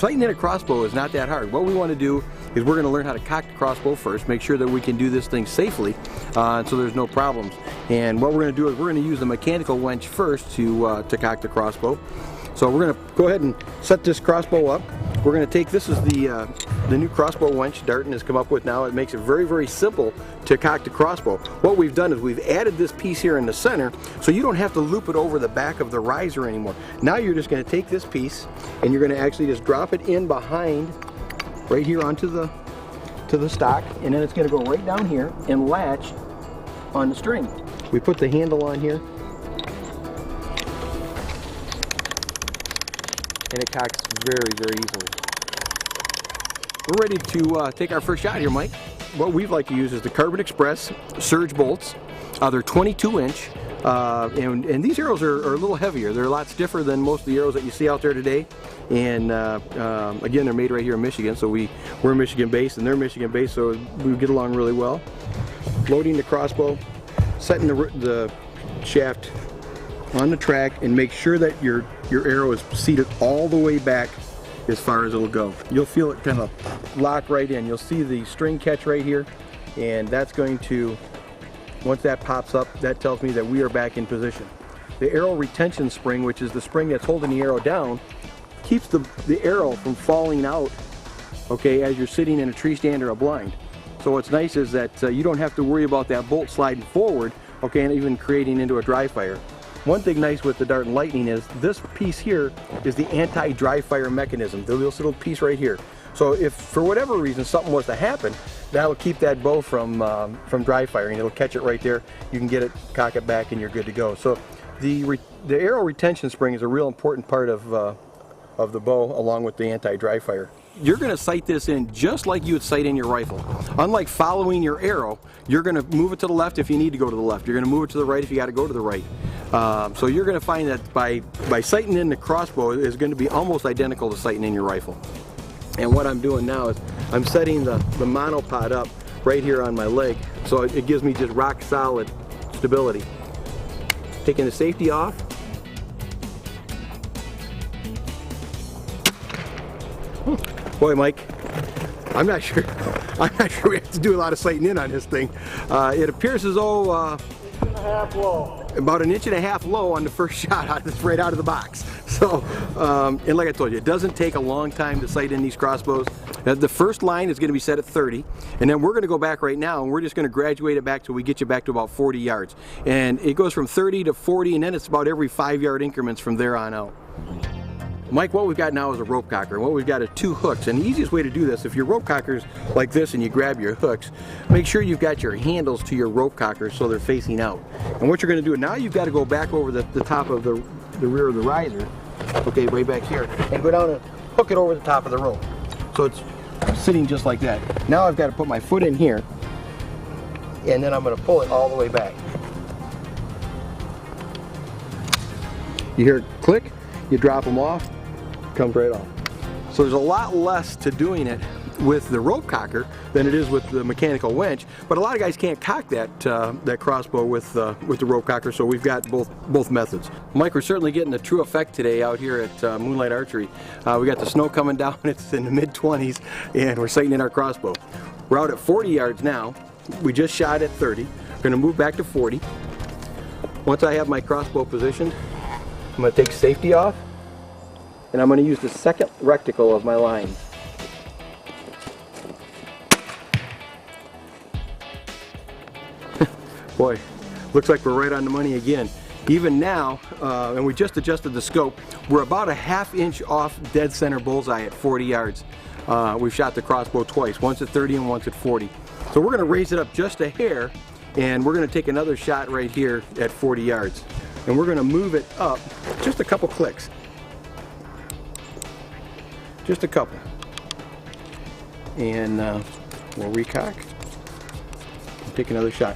sighting in a crossbow is not that hard. What we want to do is we're going to learn how to cock the crossbow first, make sure that we can do this thing safely so there's no problems. And what we're going to do is we're going to use the mechanical winch first to cock the crossbow. So we're going to go ahead and set this crossbow up. We're going to take, this is the new crossbow winch Darton has come up with now. It makes it very, very simple to cock the crossbow. What we've done is we've added this piece here in the center so you don't have to loop it over the back of the riser anymore. Now you're just going to take this piece and you're going to actually just drop it in behind, right here onto the stock, and then it's going to go right down here and latch on the string. We put the handle on here and it cocks very, very easily. We're ready to take our first shot here, Mike. What we'd like to use is the Carbon Express Surge bolts. They're 22-inch, and these arrows are a little heavier. They're a lot stiffer than most of the arrows that you see out there today. And again, they're made right here in Michigan, so we're Michigan-based and they're Michigan-based, so we get along really well. Loading the crossbow, setting the shaft on the track, and make sure that your arrow is seated all the way back as far as it'll go. You'll feel it kind of lock right in. You'll see the string catch right here, and that's going to, once that pops up, that tells me that we are back in position. The arrow retention spring, which is the spring that's holding the arrow down, keeps the arrow from falling out, okay, as you're sitting in a tree stand or a blind. So what's nice is that you don't have to worry about that bolt sliding forward, okay, and even creating into a dry fire. One thing nice with the Darton Lightning is this piece here is the anti-dry fire mechanism, this little piece right here. So if for whatever reason something was to happen, that'll keep that bow from dry firing. It'll catch it right there. You can get it, cock it back, and you're good to go. So the arrow retention spring is a real important part of the bow, along with the anti-dry fire. You're going to sight this in just like you would sight in your rifle. Unlike following your arrow, you're going to move it to the left if you need to go to the left. You're going to move it to the right if you got to go to the right. So you're going to find that by sighting in the crossbow is going to be almost identical to sighting in your rifle. And what I'm doing now is I'm setting the monopod up right here on my leg, so it gives me just rock solid stability. Taking the safety off. Boy, Mike, I'm not sure we have to do a lot of sighting in on this thing. It appears as though about 1.5 inches low on the first shot, right out of the box. So, and like I told you, it doesn't take a long time to sight in these crossbows. The first line is going to be set at 30, and then we're going to go back right now, and we're just going to graduate it back till we get you back to about 40 yards. And it goes from 30 to 40, and then it's about every 5-yard increments from there on out. Mike, what we've got now is a rope cocker. What we've got are 2 hooks, and the easiest way to do this, if your rope cocker's like this and you grab your hooks, make sure you've got your handles to your rope cockers so they're facing out. And what you're going to do, now you've got to go back over the top of the rear of the riser, okay, way back here, and go down and hook it over the top of the rope. So it's sitting just like that. Now I've got to put my foot in here, and then I'm going to pull it all the way back. You hear it click, you drop them off, comes right off. So there's a lot less to doing it with the rope cocker than it is with the mechanical winch, but a lot of guys can't cock that crossbow with the rope cocker, so we've got both methods. Mike, we're certainly getting the true effect today out here at Moonlight Archery. We got the snow coming down, it's in the mid-20s, and we're sighting in our crossbow. We're out at 40 yards now. We just shot at 30. We're going to move back to 40. Once I have my crossbow positioned, I'm going to take safety off, and I'm going to use the second reticle of my line. Boy, looks like we're right on the money again. Even now, and we just adjusted the scope, we're about a 1/2 inch off dead center bullseye at 40 yards. We've shot the crossbow twice, once at 30 and once at 40. So we're going to raise it up just a hair, and we're going to take another shot right here at 40 yards. And we're going to move it up just a couple clicks. Just a couple. And we'll recock and take another shot.